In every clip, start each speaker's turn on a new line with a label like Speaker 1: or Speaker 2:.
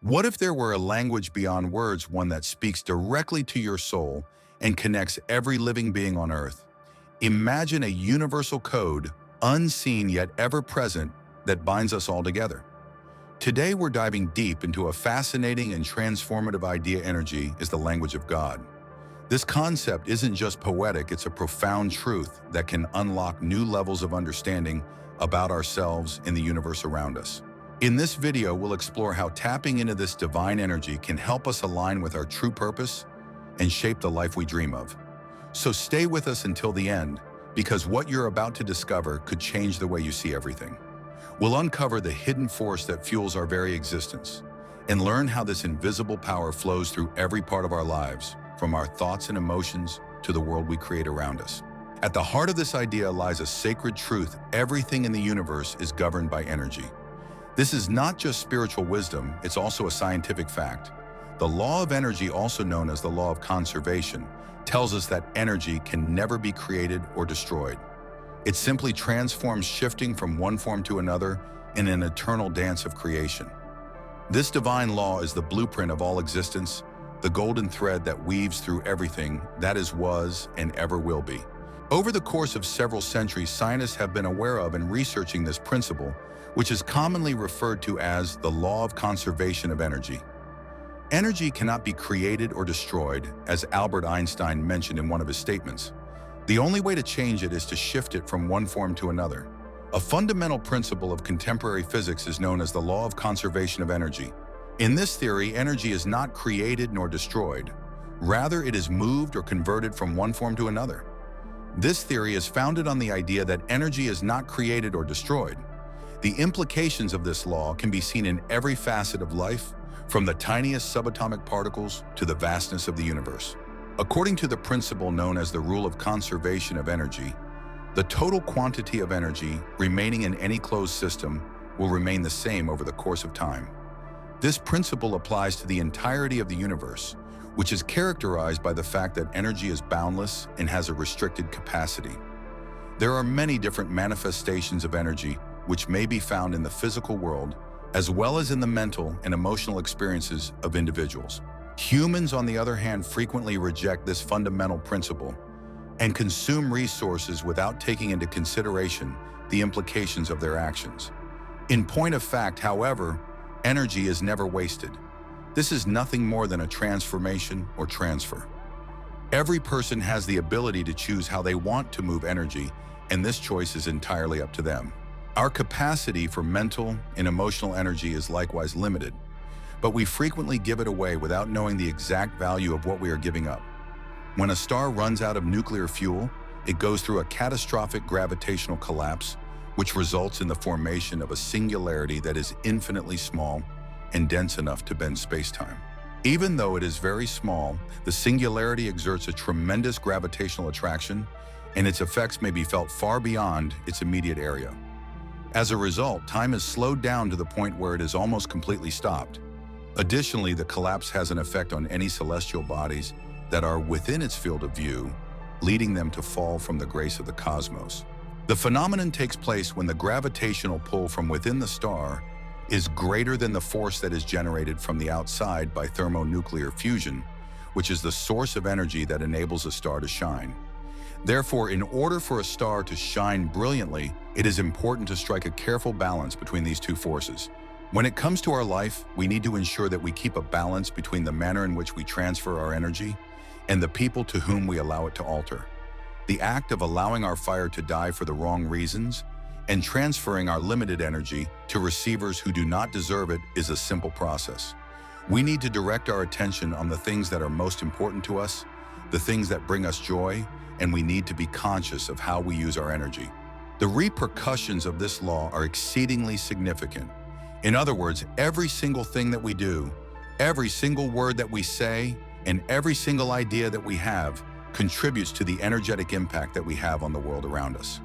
Speaker 1: What if there were a language beyond words, one that speaks directly to your soul and connects every living being on Earth? Imagine a universal code, unseen yet ever present, that binds us all together. Today we're diving deep into a fascinating and transformative idea. Energy is the language of God. This concept isn't just poetic, it's a profound truth that can unlock new levels of understanding about ourselves and the universe around us. In this video, we'll explore how tapping into this divine energy can help us align with our true purpose and shape the life we dream of. So stay with us until the end, because what you're about to discover could change the way you see everything. We'll uncover the hidden force that fuels our very existence and learn how this invisible power flows through every part of our lives, from our thoughts and emotions to the world we create around us. At the heart of this idea lies a sacred truth: everything in the universe is governed by energy. This is not just spiritual wisdom, it's also a scientific fact. The law of energy, also known as the law of conservation, tells us that energy can never be created or destroyed. It simply transforms, shifting from one form to another in an eternal dance of creation. This divine law is the blueprint of all existence, the golden thread that weaves through everything that is, was, and ever will be. Over the course of several centuries, scientists have been aware of and researching this principle, which is commonly referred to as the law of conservation of energy. Energy cannot be created or destroyed, as Albert Einstein mentioned in one of his statements. The only way to change it is to shift it from one form to another. A fundamental principle of contemporary physics is known as the law of conservation of energy. In this theory, energy is not created nor destroyed. Rather, it is moved or converted from one form to another. This theory is founded on the idea that energy is not created or destroyed. The implications of this law can be seen in every facet of life, from the tiniest subatomic particles to the vastness of the universe. According to the principle known as the rule of conservation of energy, the total quantity of energy remaining in any closed system will remain the same over the course of time. This principle applies to the entirety of the universe, which is characterized by the fact that energy is boundless and has a restricted capacity. There are many different manifestations of energy which may be found in the physical world, as well as in the mental and emotional experiences of individuals. Humans, on the other hand, frequently reject this fundamental principle and consume resources without taking into consideration the implications of their actions. In point of fact, however, energy is never wasted. This is nothing more than a transformation or transfer. Every person has the ability to choose how they want to move energy, and this choice is entirely up to them. Our capacity for mental and emotional energy is likewise limited, but we frequently give it away without knowing the exact value of what we are giving up. When a star runs out of nuclear fuel, it goes through a catastrophic gravitational collapse, which results in the formation of a singularity that is infinitely small and dense enough to bend space-time. Even though it is very small, the singularity exerts a tremendous gravitational attraction, and its effects may be felt far beyond its immediate area. As a result, time is slowed down to the point where it is almost completely stopped. Additionally, the collapse has an effect on any celestial bodies that are within its field of view, leading them to fall from the grace of the cosmos. The phenomenon takes place when the gravitational pull from within the star is greater than the force that is generated from the outside by thermonuclear fusion, which is the source of energy that enables a star to shine. Therefore, in order for a star to shine brilliantly, it is important to strike a careful balance between these two forces. When it comes to our life, we need to ensure that we keep a balance between the manner in which we transfer our energy and the people to whom we allow it to alter. The act of allowing our fire to die for the wrong reasons and transferring our limited energy to receivers who do not deserve it is a simple process. We need to direct our attention on the things that are most important to us, the things that bring us joy, and we need to be conscious of how we use our energy. The repercussions of this law are exceedingly significant. In other words, every single thing that we do, every single word that we say, and every single idea that we have contributes to the energetic impact that we have on the world around us.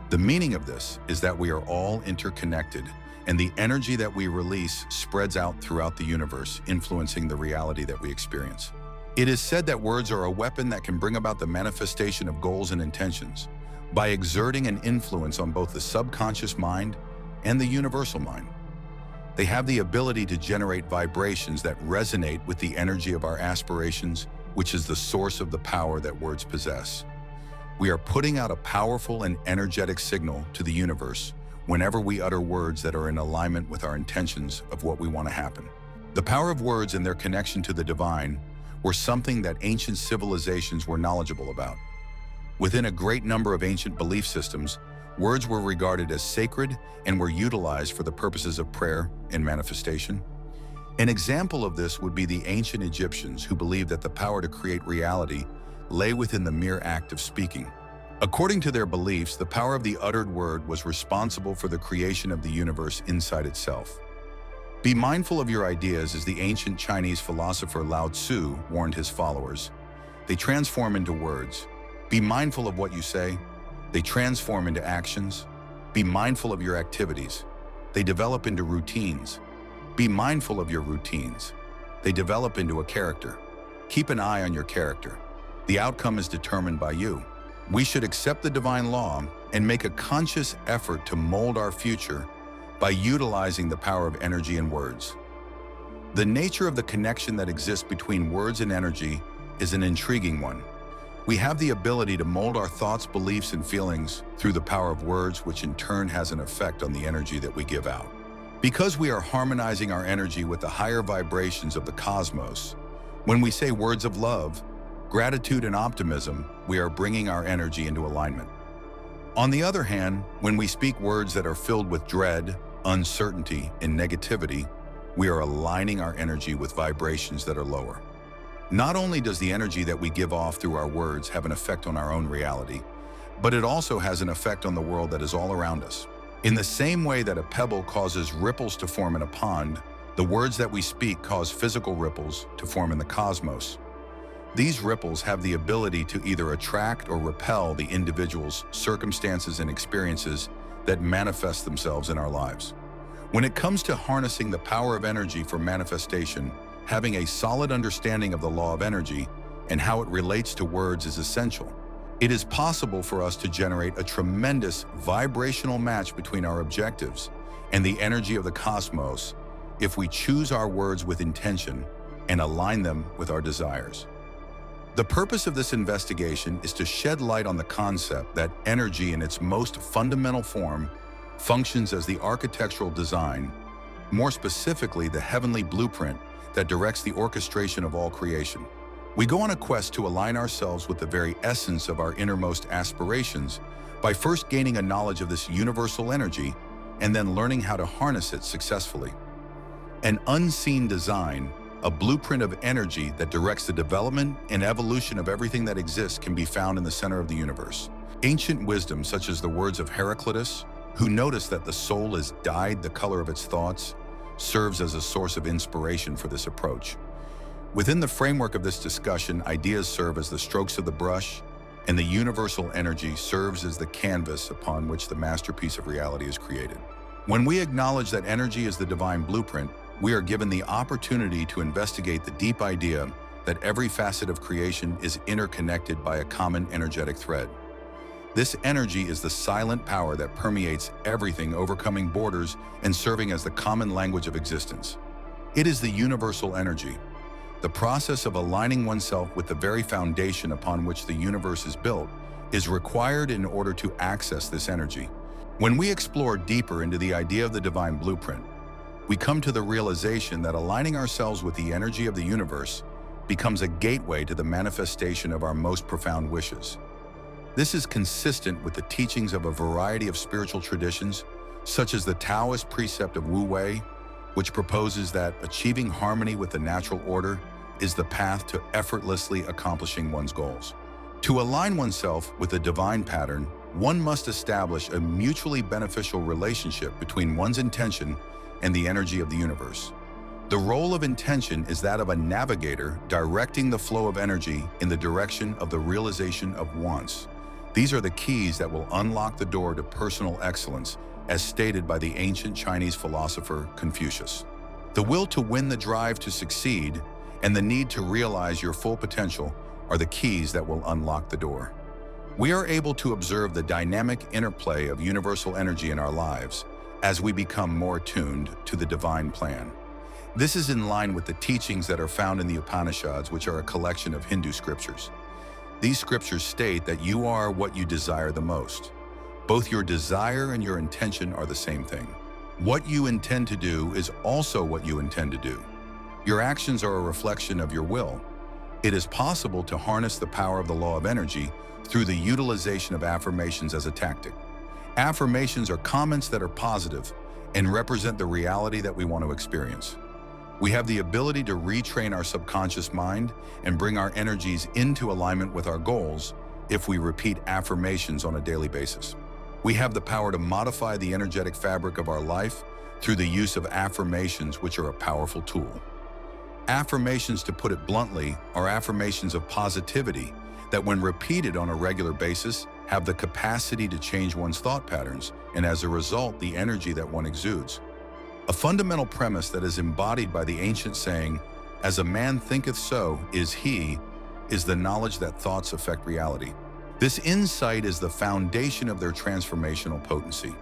Speaker 1: The meaning of this is that we are all interconnected, and the energy that we release spreads out throughout the universe, influencing the reality that we experience. It is said that words are a weapon that can bring about the manifestation of goals and intentions by exerting an influence on both the subconscious mind and the universal mind. They have the ability to generate vibrations that resonate with the energy of our aspirations, which is the source of the power that words possess. We are putting out a powerful and energetic signal to the universe whenever we utter words that are in alignment with our intentions of what we want to happen. The power of words and their connection to the divine were something that ancient civilizations were knowledgeable about. Within a great number of ancient belief systems, words were regarded as sacred and were utilized for the purposes of prayer and manifestation. An example of this would be the ancient Egyptians, who believed that the power to create reality lay within the mere act of speaking. According to their beliefs, the power of the uttered word was responsible for the creation of the universe inside itself. Be mindful of your ideas, as the ancient Chinese philosopher Lao Tzu warned his followers. They transform into words. Be mindful of what you say. They transform into actions. Be mindful of your activities. They develop into routines. Be mindful of your routines. They develop into a character. Keep an eye on your character. The outcome is determined by you. We should accept the divine law and make a conscious effort to mold our future by utilizing the power of energy and words. The nature of the connection that exists between words and energy is an intriguing one. We have the ability to mold our thoughts, beliefs, and feelings through the power of words, which in turn has an effect on the energy that we give out. Because we are harmonizing our energy with the higher vibrations of the cosmos, when we say words of love, gratitude, and optimism, we are bringing our energy into alignment. On the other hand, when we speak words that are filled with dread, uncertainty, and negativity, we are aligning our energy with vibrations that are lower. Not only does the energy that we give off through our words have an effect on our own reality, but it also has an effect on the world that is all around us. In the same way that a pebble causes ripples to form in a pond, the words that we speak cause physical ripples to form in the cosmos. These ripples have the ability to either attract or repel the individuals, circumstances, and experiences that manifest themselves in our lives. When it comes to harnessing the power of energy for manifestation, having a solid understanding of the law of energy and how it relates to words is essential. It is possible for us to generate a tremendous vibrational match between our objectives and the energy of the cosmos if we choose our words with intention and align them with our desires. The purpose of this investigation is to shed light on the concept that energy in its most fundamental form functions as the architectural design, more specifically the heavenly blueprint that directs the orchestration of all creation. We go on a quest to align ourselves with the very essence of our innermost aspirations by first gaining a knowledge of this universal energy and then learning how to harness it successfully. An unseen design, a blueprint of energy that directs the development and evolution of everything that exists, can be found in the center of the universe. Ancient wisdom, such as the words of Heraclitus, who noticed that the soul is dyed the color of its thoughts, serves as a source of inspiration for this approach. Within the framework of this discussion, ideas serve as the strokes of the brush, and the universal energy serves as the canvas upon which the masterpiece of reality is created. When we acknowledge that energy is the divine blueprint, we are given the opportunity to investigate the deep idea that every facet of creation is interconnected by a common energetic thread. This energy is the silent power that permeates everything, overcoming borders and serving as the common language of existence. It is the universal energy. The process of aligning oneself with the very foundation upon which the universe is built is required in order to access this energy. When we explore deeper into the idea of the divine blueprint, we come to the realization that aligning ourselves with the energy of the universe becomes a gateway to the manifestation of our most profound wishes. This is consistent with the teachings of a variety of spiritual traditions, such as the Taoist precept of Wu Wei, which proposes that achieving harmony with the natural order is the path to effortlessly accomplishing one's goals. To align oneself with the divine pattern, one must establish a mutually beneficial relationship between one's intention and the energy of the universe. The role of intention is that of a navigator directing the flow of energy in the direction of the realization of wants. These are the keys that will unlock the door to personal excellence, as stated by the ancient Chinese philosopher Confucius. The will to win, the drive to succeed, and the need to realize your full potential are the keys that will unlock the door. We are able to observe the dynamic interplay of universal energy in our lives, as we become more tuned to the divine plan. This is in line with the teachings that are found in the Upanishads, which are a collection of Hindu scriptures. These scriptures state that you are what you desire the most. Both your desire and your intention are the same thing. What you intend to do is also what you intend to do. Your actions are a reflection of your will. It is possible to harness the power of the law of energy through the utilization of affirmations as a tactic. Affirmations are comments that are positive and represent the reality that we want to experience. We have the ability to retrain our subconscious mind and bring our energies into alignment with our goals if we repeat affirmations on a daily basis. We have the power to modify the energetic fabric of our life through the use of affirmations, which are a powerful tool. Affirmations, to put it bluntly, are affirmations of positivity that, when repeated on a regular basis, have the capacity to change one's thought patterns and, as a result, the energy that one exudes. A fundamental premise that is embodied by the ancient saying, "As a man thinketh so is he," is the knowledge that thoughts affect reality. This insight is the foundation of their transformational potency.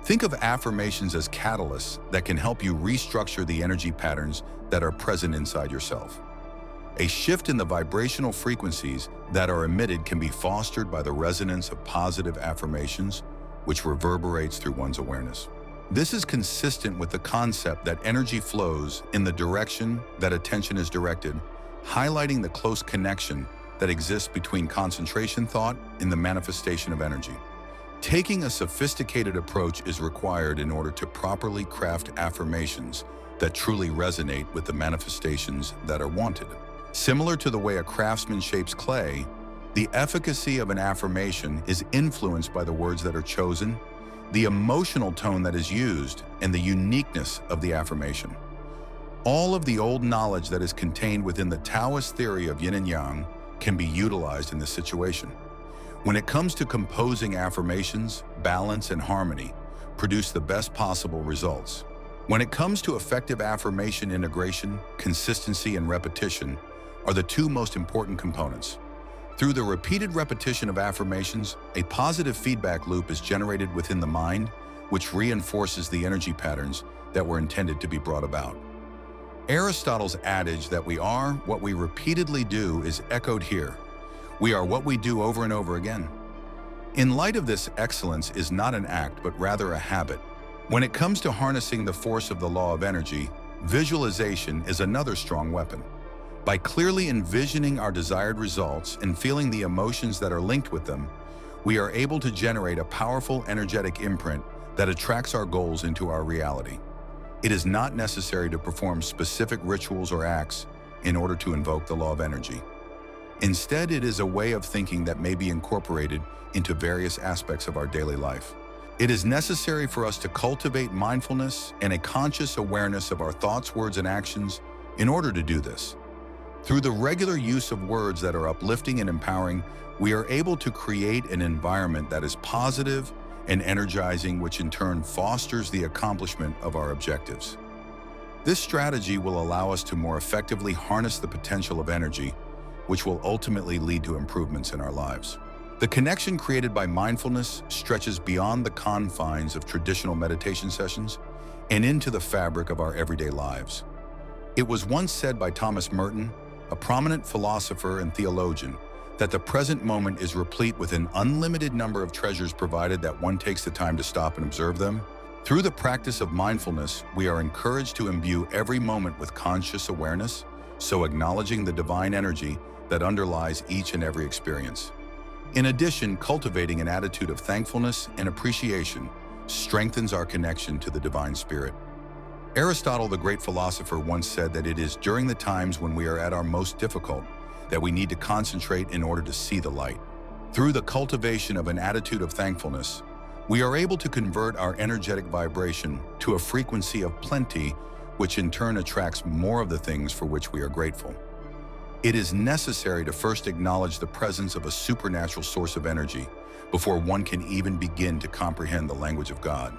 Speaker 1: Think of affirmations as catalysts that can help you restructure the energy patterns that are present inside yourself. A shift in the vibrational frequencies that are emitted can be fostered by the resonance of positive affirmations, which reverberates through one's awareness. This is consistent with the concept that energy flows in the direction that attention is directed, highlighting the close connection that exists between concentration thought and the manifestation of energy. Taking a sophisticated approach is required in order to properly craft affirmations that truly resonate with the manifestations that are wanted. Similar to the way a craftsman shapes clay, the efficacy of an affirmation is influenced by the words that are chosen, the emotional tone that is used, and the uniqueness of the affirmation. All of the old knowledge that is contained within the Taoist theory of yin and yang can be utilized in this situation. When it comes to composing affirmations, balance and harmony produce the best possible results. When it comes to effective affirmation integration, consistency and repetition are the two most important components. Through the repeated repetition of affirmations, a positive feedback loop is generated within the mind, which reinforces the energy patterns that were intended to be brought about. Aristotle's adage that we are what we repeatedly do is echoed here. We are what we do over and over again. In light of this, excellence is not an act, but rather a habit. When it comes to harnessing the force of the law of energy, visualization is another strong weapon. By clearly envisioning our desired results and feeling the emotions that are linked with them, we are able to generate a powerful energetic imprint that attracts our goals into our reality. It is not necessary to perform specific rituals or acts in order to invoke the law of energy. Instead, it is a way of thinking that may be incorporated into various aspects of our daily life. It is necessary for us to cultivate mindfulness and a conscious awareness of our thoughts, words, and actions in order to do this. Through the regular use of words that are uplifting and empowering, we are able to create an environment that is positive and energizing, which in turn fosters the accomplishment of our objectives. This strategy will allow us to more effectively harness the potential of energy, which will ultimately lead to improvements in our lives. The connection created by mindfulness stretches beyond the confines of traditional meditation sessions and into the fabric of our everyday lives. It was once said by Thomas Merton, a prominent philosopher and theologian, that the present moment is replete with an unlimited number of treasures provided that one takes the time to stop and observe them. Through the practice of mindfulness, we are encouraged to imbue every moment with conscious awareness, so acknowledging the divine energy that underlies each and every experience. In addition, cultivating an attitude of thankfulness and appreciation strengthens our connection to the divine spirit. Aristotle, the great philosopher, once said that it is during the times when we are at our most difficult that we need to concentrate in order to see the light. Through the cultivation of an attitude of thankfulness, we are able to convert our energetic vibration to a frequency of plenty, which in turn attracts more of the things for which we are grateful. It is necessary to first acknowledge the presence of a supernatural source of energy before one can even begin to comprehend the language of God.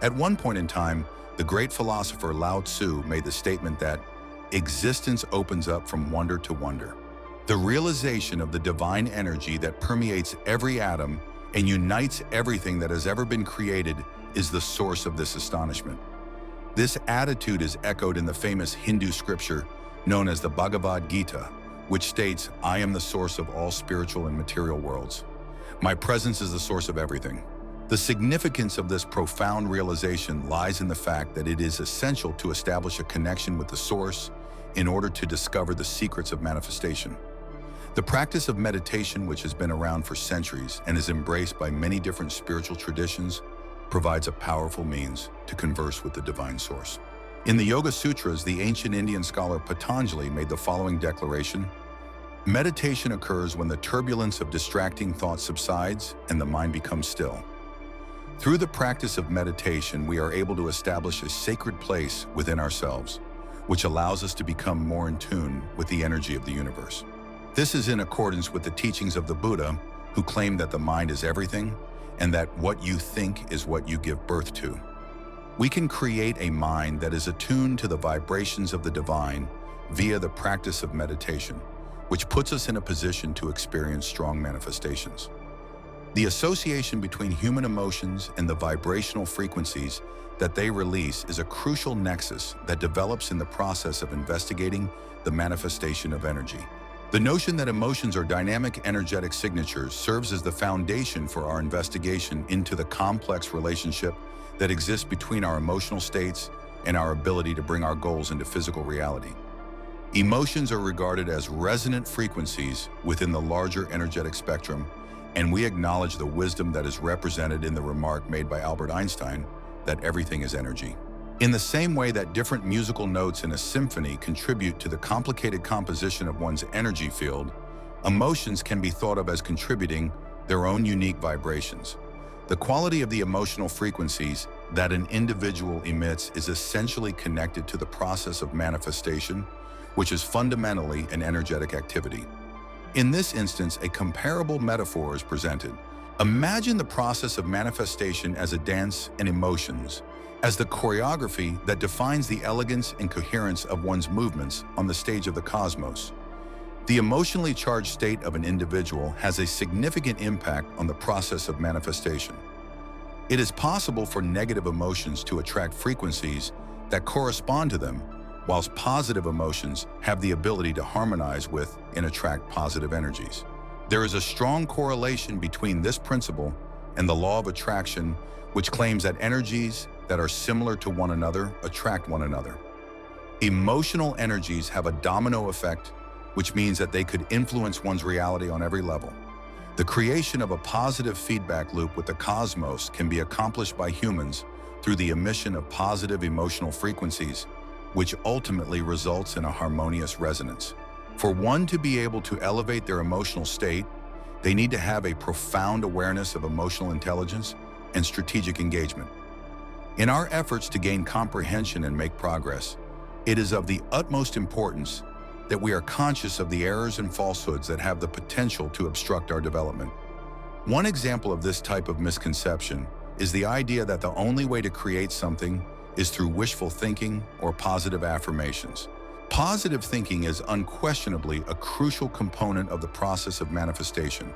Speaker 1: At one point in time, the great philosopher Lao Tzu made the statement that existence opens up from wonder to wonder. The realization of the divine energy that permeates every atom and unites everything that has ever been created is the source of this astonishment. This attitude is echoed in the famous Hindu scripture known as the Bhagavad Gita, which states, "I am the source of all spiritual and material worlds. My presence is the source of everything." The significance of this profound realization lies in the fact that it is essential to establish a connection with the source in order to discover the secrets of manifestation. The practice of meditation, which has been around for centuries and is embraced by many different spiritual traditions, provides a powerful means to converse with the divine source. In the Yoga Sutras, the ancient Indian scholar Patanjali made the following declaration: "Meditation occurs when the turbulence of distracting thoughts subsides and the mind becomes still." Through the practice of meditation, we are able to establish a sacred place within ourselves, which allows us to become more in tune with the energy of the universe. This is in accordance with the teachings of the Buddha, who claimed that the mind is everything and that what you think is what you give birth to. We can create a mind that is attuned to the vibrations of the divine via the practice of meditation, which puts us in a position to experience strong manifestations. The association between human emotions and the vibrational frequencies that they release is a crucial nexus that develops in the process of investigating the manifestation of energy. The notion that emotions are dynamic energetic signatures serves as the foundation for our investigation into the complex relationship that exists between our emotional states and our ability to bring our goals into physical reality. Emotions are regarded as resonant frequencies within the larger energetic spectrum, and we acknowledge the wisdom that is represented in the remark made by Albert Einstein that everything is energy. In the same way that different musical notes in a symphony contribute to the complicated composition of one's energy field, emotions can be thought of as contributing their own unique vibrations. The quality of the emotional frequencies that an individual emits is essentially connected to the process of manifestation, which is fundamentally an energetic activity. In this instance, a comparable metaphor is presented. Imagine the process of manifestation as a dance and emotions, as the choreography that defines the elegance and coherence of one's movements on the stage of the cosmos. The emotionally charged state of an individual has a significant impact on the process of manifestation. It is possible for negative emotions to attract frequencies that correspond to them, whilst positive emotions have the ability to harmonize with and attract positive energies. There is a strong correlation between this principle and the law of attraction, which claims that energies that are similar to one another attract one another. Emotional energies have a domino effect, which means that they could influence one's reality on every level. The creation of a positive feedback loop with the cosmos can be accomplished by humans through the emission of positive emotional frequencies, which ultimately results in a harmonious resonance. For one to be able to elevate their emotional state, they need to have a profound awareness of emotional intelligence and strategic engagement. In our efforts to gain comprehension and make progress, it is of the utmost importance that we are conscious of the errors and falsehoods that have the potential to obstruct our development. One example of this type of misconception is the idea that the only way to create something is through wishful thinking or positive affirmations. Positive thinking is unquestionably a crucial component of the process of manifestation.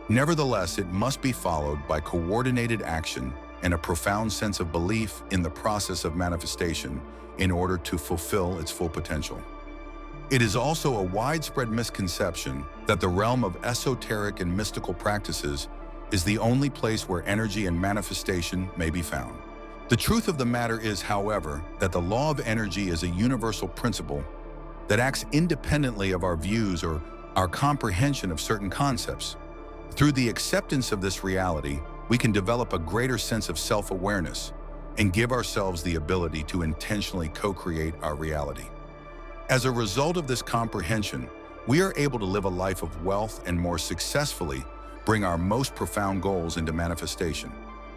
Speaker 1: Nevertheless, it must be followed by coordinated action and a profound sense of belief in the process of manifestation in order to fulfill its full potential. It is also a widespread misconception that the realm of esoteric and mystical practices is the only place where energy and manifestation may be found. The truth of the matter is, however, that the law of energy is a universal principle that acts independently of our views or our comprehension of certain concepts. Through the acceptance of this reality, we can develop a greater sense of self-awareness and give ourselves the ability to intentionally co-create our reality. As a result of this comprehension, we are able to live a life of wealth and more successfully bring our most profound goals into manifestation.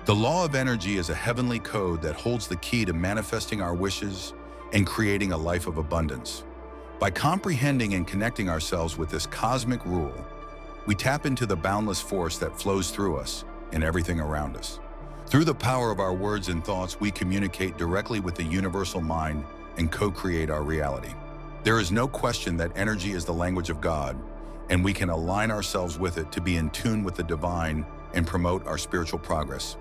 Speaker 1: The law of energy is a heavenly code that holds the key to manifesting our wishes and creating a life of abundance. By comprehending and connecting ourselves with this cosmic rule, we tap into the boundless force that flows through us and everything around us. Through the power of our words and thoughts, we communicate directly with the universal mind and co-create our reality. There is no question that energy is the language of God, and we can align ourselves with it to be in tune with the divine and promote our spiritual progress.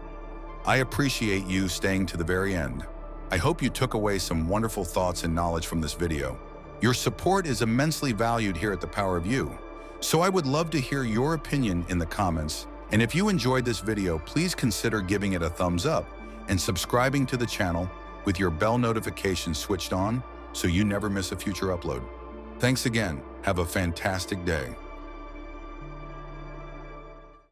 Speaker 1: I appreciate you staying to the very end. I hope you took away some wonderful thoughts and knowledge from this video. Your support is immensely valued here at The Power of You, so I would love to hear your opinion in the comments. And if you enjoyed this video, please consider giving it a thumbs up and subscribing to the channel with your bell notifications switched on so you never miss a future upload. Thanks again. Have a fantastic day.